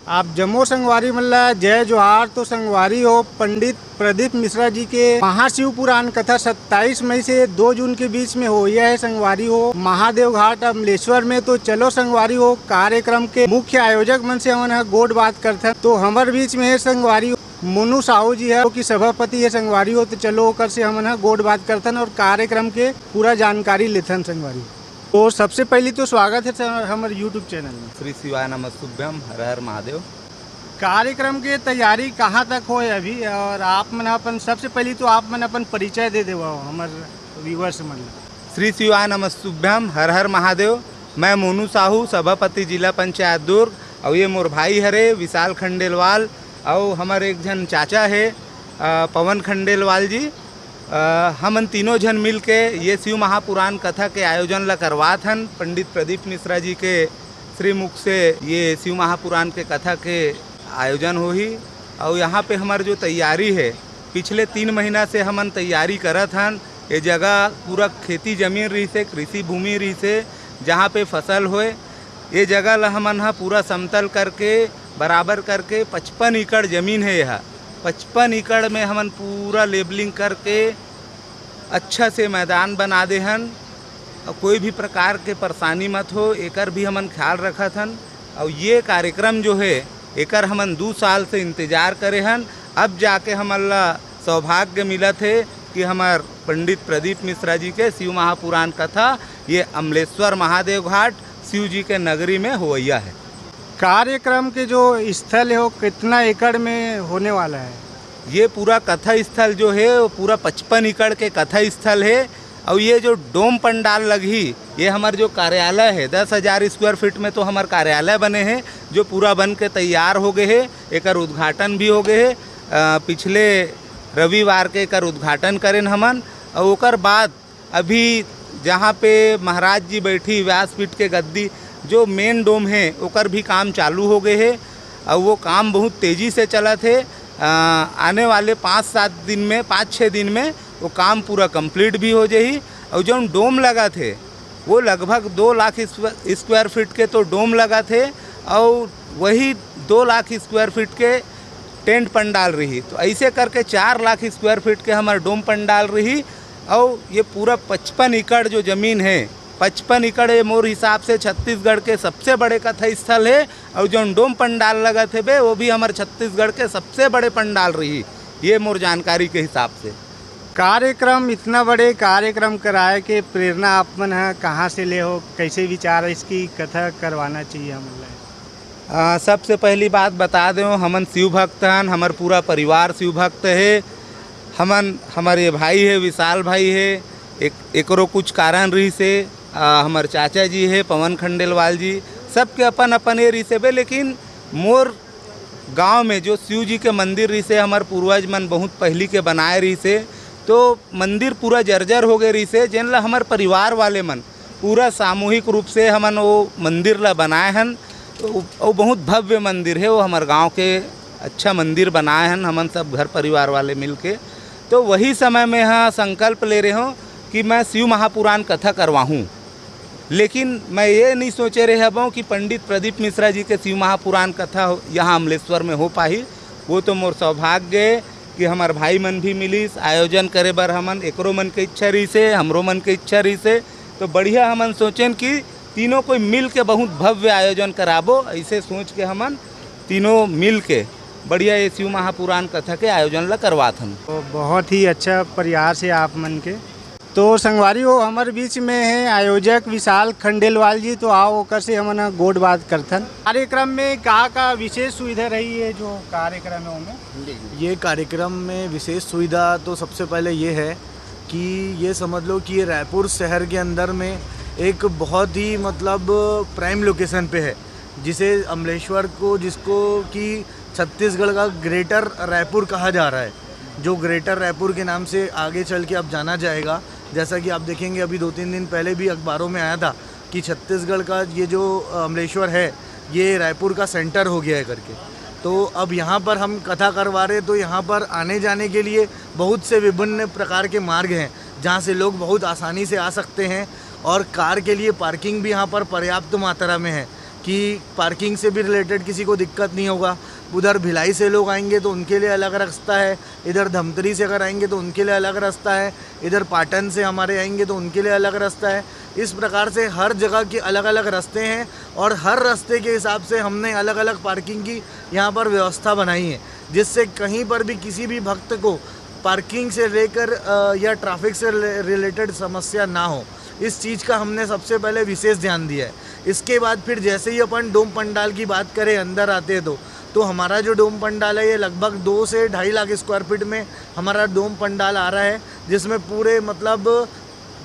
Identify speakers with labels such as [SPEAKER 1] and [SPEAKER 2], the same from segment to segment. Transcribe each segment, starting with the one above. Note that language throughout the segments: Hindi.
[SPEAKER 1] आप जम्मू संगवारी मल्ला जय जोहार। तो संगवारी हो पंडित प्रदीप मिश्रा जी के महाशिव पुराण कथा 27 मई से 2 जून के बीच में हो। यह है संगवारी हो महादेव घाट अमलेश्वर में। तो चलो संगवारी हो कार्यक्रम के मुख्य आयोजक मन से हमन गोड बात करते। तो हमारे बीच में है संगवारी मोनू साहू जी है कि सभापति है संगवारी हो। तो चलो कर से हमन गोड बात करते और कार्यक्रम के पूरा जानकारी लेते संगवारी। तो सबसे पहले तो स्वागत है सर हमारे यूट्यूब चैनल में।
[SPEAKER 2] श्री शिवाय नमस्तुभ्यम, हर हर महादेव।
[SPEAKER 1] कार्यक्रम के तैयारी कहाँ तक हो अभी, और आप मन अपन सबसे पहले तो आप मन अपन परिचय दे देव हमारे व्यूअर्स मन।
[SPEAKER 2] श्री शिवाय नमस्तुभ्यम, हर हर महादेव। मैं मोनू साहू, सभापति जिला पंचायत दुर्ग। और ये मोर भाई हरे विशाल खंडेलवाल, और हमारे एक जन चाचा है पवन खंडेलवाल जी। हमन तीनों जन मिल के ये शिव महापुराण कथा के आयोजन ला करवात हन। पंडित प्रदीप मिश्रा जी के श्रीमुख से ये शिव महापुराण के कथा के आयोजन हो ही। और यहाँ पे हमार जो तैयारी है पिछले 3 महीना से हमन तैयारी करत हन। ये जगह पूरा खेती जमीन रही से, कृषि भूमि रही से, जहाँ पे फसल होए ये जगह ला हमन पूरा समतल करके बराबर करके 55 एकड़ ज़मीन है। यह 55 एकड़ में हमन पूरा लेबलिंग करके अच्छा से मैदान बना दे हन। और कोई भी प्रकार के परेशानी मत हो, एकर भी हमन ख्याल रखत हन। और ये कार्यक्रम जो है एकर हमन 2 साल से इंतजार करे हन। अब जाके हमन ला सौभाग्य मिला थे कि हमार पंडित प्रदीप मिश्रा जी के शिव महापुराण कथा ये अमलेश्वर महादेव घाट शिव जी के नगरी में होइया है।
[SPEAKER 1] कार्यक्रम के जो स्थल है वो कितना एकड़ में होने वाला है?
[SPEAKER 2] ये पूरा कथा स्थल जो है वो पूरा 55 एकड़ के कथा स्थल है। और ये जो डोम पंडाल लगी ये हमारे जो कार्यालय है 10,000 स्क्वायर फीट में तो हमारे कार्यालय बने हैं जो पूरा बन के तैयार हो गए है। एकर उद्घाटन भी हो गए है। पिछले रविवार के एकर उद्घाटन करें हमन। और ओकर बाद अभी जहाँ पे महाराज जी बैठी व्यासपीठ के गद्दी जो मेन डोम है ओकर भी काम चालू हो गए है। और वो काम बहुत तेज़ी से चला थे। आने वाले 5-6 दिन में वो काम पूरा कंप्लीट भी हो जाही। और जो डोम लगा थे वो लगभग 2 लाख स्क्वायर फीट के तो डोम लगा थे। और वही 2 लाख स्क्वायर फीट के टेंट पंडाल रही। तो ऐसे करके 4 लाख स्क्वायर फीट के हमारे डोम पंडाल रही। और ये पूरा 55 एकड़ जो ज़मीन है 55 एकड़ मोर हिसाब से छत्तीसगढ़ के सबसे बड़े कथा स्थल है। और जो डोम पंडाल लगा थे बे वो भी हमारे छत्तीसगढ़ के सबसे बड़े पंडाल रही, ये मोर जानकारी के हिसाब से।
[SPEAKER 1] कार्यक्रम इतना बड़े कार्यक्रम कराए के प्रेरणा आप मन कहाँ से ले हो, कैसे विचार है इसकी कथा करवाना चाहिए हम?
[SPEAKER 2] सबसे पहली बात बता दें हमन शिव भक्त हन, हमार पूरा परिवार शिव भक्त है। हमारे भाई है विशाल भाई है, एकरो कुछ कारण रही से हमारे चाचा जी है पवन खंडेलवाल जी, सबके अपन अपन ये रही से बे। लेकिन मोर गांव में जो शिव जी के मंदिर रही से हमारे पूर्वज मन बहुत पहली के बनाए रही से, तो मंदिर पूरा जर्जर हो गए रही से। जिन ला हमारे परिवार वाले मन पूरा सामूहिक रूप से हमन वो मंदिर ला बनाए हन। वो बहुत भव्य मंदिर है, वो हमारे गांव के अच्छा मंदिर बनाए हन हमन सब घर परिवार वाले मिल के। तो वही समय में हाँ संकल्प ले रहे हो कि मैं शिव महापुराण कथा करवाऊँ। लेकिन मैं ये नहीं सोचे रहे हूँ कि पंडित प्रदीप मिश्रा जी के शिव महापुराण कथा यहाँ अमलेश्वर में हो पाही। वो तो मोर सौभाग्य है कि हमार भाई मन भी मिली आयोजन करे बर। हमन एकरो मन के इच्छा रही से, हमरो मन के इच्छा रही से, तो बढ़िया हमन सोचें कि तीनों कोई मिल के बहुत भव्य आयोजन कराबो। ऐसे सोच के हमन तीनों मिल के बढ़िया ये शिव महापुराण कथा के आयोजन ला करवात हन।
[SPEAKER 1] तो बहुत ही अच्छा प्रयास है आप मन के। तो संगवारी हो हमारे बीच में है आयोजक विशाल खंडेलवाल जी। तो आओ ओकर से हमन गोड बात करथन। कार्यक्रम में का विशेष सुविधा रही है जो कार्यक्रम है उनमें?
[SPEAKER 3] ये कार्यक्रम में विशेष सुविधा तो सबसे पहले ये है कि ये समझ लो कि ये रायपुर शहर के अंदर में एक बहुत ही मतलब प्राइम लोकेशन पे है, जिसे अमलेश्वर को जिसको कि छत्तीसगढ़ का ग्रेटर रायपुर कहा जा रहा है, जो ग्रेटर रायपुर के नाम से आगे चल के अब जाना जाएगा। जैसा कि आप देखेंगे अभी 2-3 दिन पहले भी अखबारों में आया था कि छत्तीसगढ़ का ये जो अमलेश्वर है ये रायपुर का सेंटर हो गया है करके। तो अब यहाँ पर हम कथा करवा रहे, तो यहाँ पर आने जाने के लिए बहुत से विभिन्न प्रकार के मार्ग हैं जहाँ से लोग बहुत आसानी से आ सकते हैं। और कार के लिए पार्किंग भी यहाँ पर पर्याप्त मात्रा में है। कि पार्किंग से भी रिलेटेड किसी को दिक्कत नहीं होगा। उधर भिलाई से लोग आएंगे तो उनके लिए अलग रास्ता है, इधर धमतरी से अगर आएंगे तो उनके लिए अलग रास्ता है, इधर पाटन से हमारे आएंगे तो उनके लिए अलग रास्ता है। इस प्रकार से हर जगह के अलग अलग रास्ते हैं और हर रास्ते के हिसाब से हमने अलग अलग पार्किंग की यहाँ पर व्यवस्था बनाई है, जिससे कहीं पर भी किसी भी भक्त को पार्किंग से लेकर या ट्रैफिक से रिलेटेड समस्या ना हो। इस चीज़ का हमने सबसे पहले विशेष ध्यान दिया है। इसके बाद फिर जैसे ही अपन डोम पंडाल की बात करें, अंदर आते हैं तो हमारा जो डोम पंडाल है ये लगभग 2 से 2.5 लाख स्क्वायर फीट में हमारा डोम पंडाल आ रहा है, जिसमें पूरे मतलब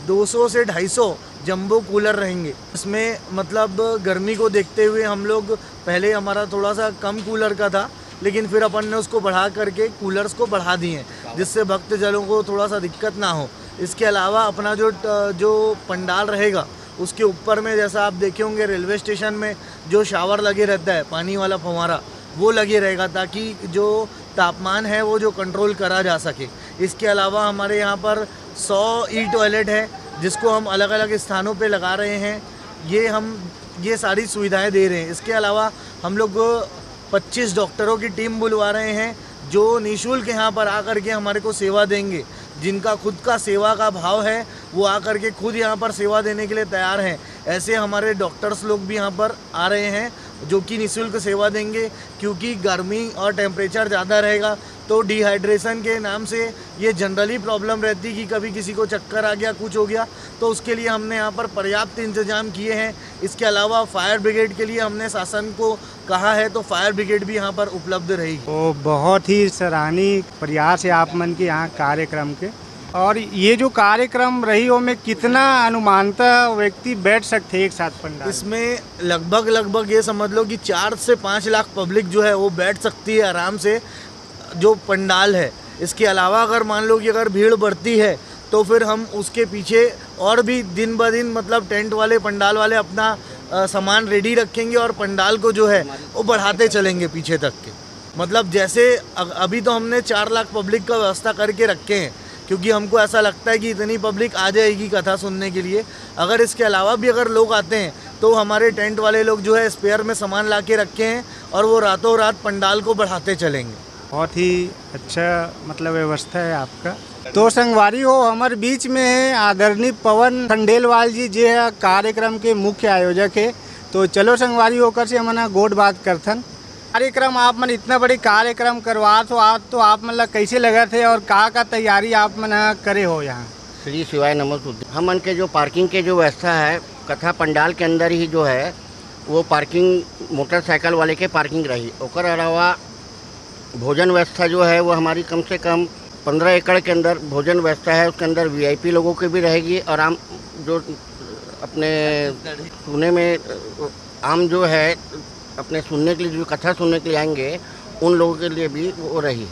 [SPEAKER 3] 200 से 250 जंबो कूलर रहेंगे। इसमें मतलब गर्मी को देखते हुए हम लोग पहले हमारा थोड़ा सा कम कूलर का था, लेकिन फिर अपन ने उसको बढ़ा करके कूलर्स को बढ़ा दिए हैं, जिससे भक्तजनों को थोड़ा सा दिक्कत ना हो। इसके अलावा अपना जो पंडाल रहेगा उसके ऊपर में जैसा आप देखे होंगे रेलवे स्टेशन में जो शावर लगे रहता है, पानी वाला फव्वारा, वो लगे रहेगा ताकि जो तापमान है वो जो कंट्रोल करा जा सके। इसके अलावा हमारे यहाँ पर 100 ई टॉयलेट है, जिसको हम अलग अलग स्थानों पे लगा रहे हैं। ये सारी सुविधाएं दे रहे हैं। इसके अलावा हम लोग 25 डॉक्टरों की टीम बुलवा रहे हैं जो निःशुल्क यहाँ पर आकर के हमारे को सेवा देंगे। जिनका खुद का सेवा का भाव है वो आकर के खुद यहाँ पर सेवा देने के लिए तैयार हैं। ऐसे हमारे डॉक्टर्स लोग भी यहाँ पर आ रहे हैं जो कि निःशुल्क सेवा देंगे, क्योंकि गर्मी और टेम्परेचर ज़्यादा रहेगा तो डिहाइड्रेशन के नाम से ये जनरली प्रॉब्लम रहती है कि कभी किसी को चक्कर आ गया, कुछ हो गया, तो उसके लिए हमने यहाँ पर पर्याप्त इंतजाम किए हैं। इसके अलावा फायर ब्रिगेड के लिए हमने शासन को कहा है, तो फायर ब्रिगेड भी यहाँ पर उपलब्ध रहेगी।
[SPEAKER 1] तो बहुत ही सराहनीय प्रयास है आप मन के यहाँ कार्यक्रम के। और ये जो कार्यक्रम रही हो में कितना अनुमानतः व्यक्ति बैठ सकते हैं एक साथ पंडाल?
[SPEAKER 3] इसमें लगभग ये समझ लो कि 4 से 5 लाख पब्लिक जो है वो बैठ सकती है आराम से, जो पंडाल है। इसके अलावा अगर मान लो कि अगर भीड़ बढ़ती है तो फिर हम उसके पीछे और भी दिन ब दिन मतलब टेंट वाले, पंडाल वाले अपना सामान रेडी रखेंगे और पंडाल को जो है वो बढ़ाते चलेंगे पीछे तक के। मतलब जैसे अभी तो हमने 4 लाख पब्लिक का व्यवस्था करके रखे हैं, क्योंकि हमको ऐसा लगता है कि इतनी पब्लिक आ जाएगी कथा सुनने के लिए। अगर इसके अलावा भी अगर लोग आते हैं तो हमारे टेंट वाले लोग जो है स्पेयर में सामान ला के रखे हैं और वो रातों रात पंडाल को बढ़ाते चलेंगे।
[SPEAKER 1] बहुत ही अच्छा मतलब व्यवस्था है आपका। तो संगवारी हो हमारे बीच में है आदरणीय पवन खंडेलवाल जी, जो है कार्यक्रम के मुख्य आयोजक है। तो चलो संगवारी होकर से हमना गोड बात करथन। कार्यक्रम आप मन इतना बड़े कार्यक्रम करवा तो आप मतलब कैसे लगा थे और का तैयारी आप मन करे हो यहाँ?
[SPEAKER 4] श्री शिवाय नमस्ते। हम मन के जो पार्किंग के जो व्यवस्था है कथा पंडाल के अंदर ही जो है वो पार्किंग मोटरसाइकिल वाले के पार्किंग रही। ओकर अलावा भोजन व्यवस्था जो है वो हमारी कम से कम 15 एकड़ के अंदर भोजन व्यवस्था है। उसके अंदर VIP लोगों की भी रहेगी और आम जो अपने सुनने में आम जो है अपने सुनने के लिए जो कथा सुनने के लिए आएंगे उन लोगों के लिए भी वो रही।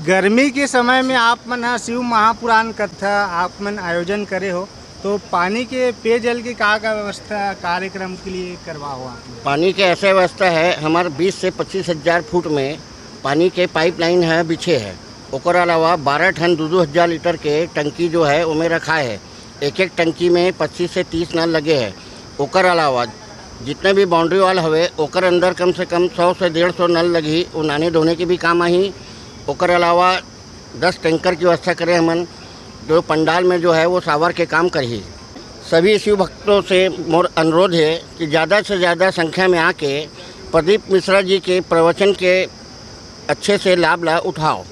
[SPEAKER 1] गर्मी के समय में आप मन शिव महापुराण कथा आप मन आयोजन करे हो, तो पानी के पेयजल की का व्यवस्था कार्यक्रम के लिए करवा हो आपने?
[SPEAKER 4] पानी के ऐसा व्यवस्था है हमारे 20 से 25 हज़ार फुट में पानी के पाइपलाइन है बिछे है। ओकर अलावा 12 टन 2-2 हज़ार लीटर के टंकी जो है उमें रखा है। एक टंकी में 25 से 30 नल लगे हैं। ओकर अलावा जितने भी बाउंड्री वाल हवे ओकर अंदर कम से कम 100 से 150 नल लगी, वो नहाने धोने के भी काम आई। ओकर अलावा 10 टैंकर की व्यवस्था करें हमन, जो पंडाल में जो है वो सावर के काम करी। सभी शिव भक्तों से मोर अनुरोध है कि ज़्यादा से ज़्यादा संख्या में आके प्रदीप मिश्रा जी के प्रवचन के अच्छे से लाभ उठाओ।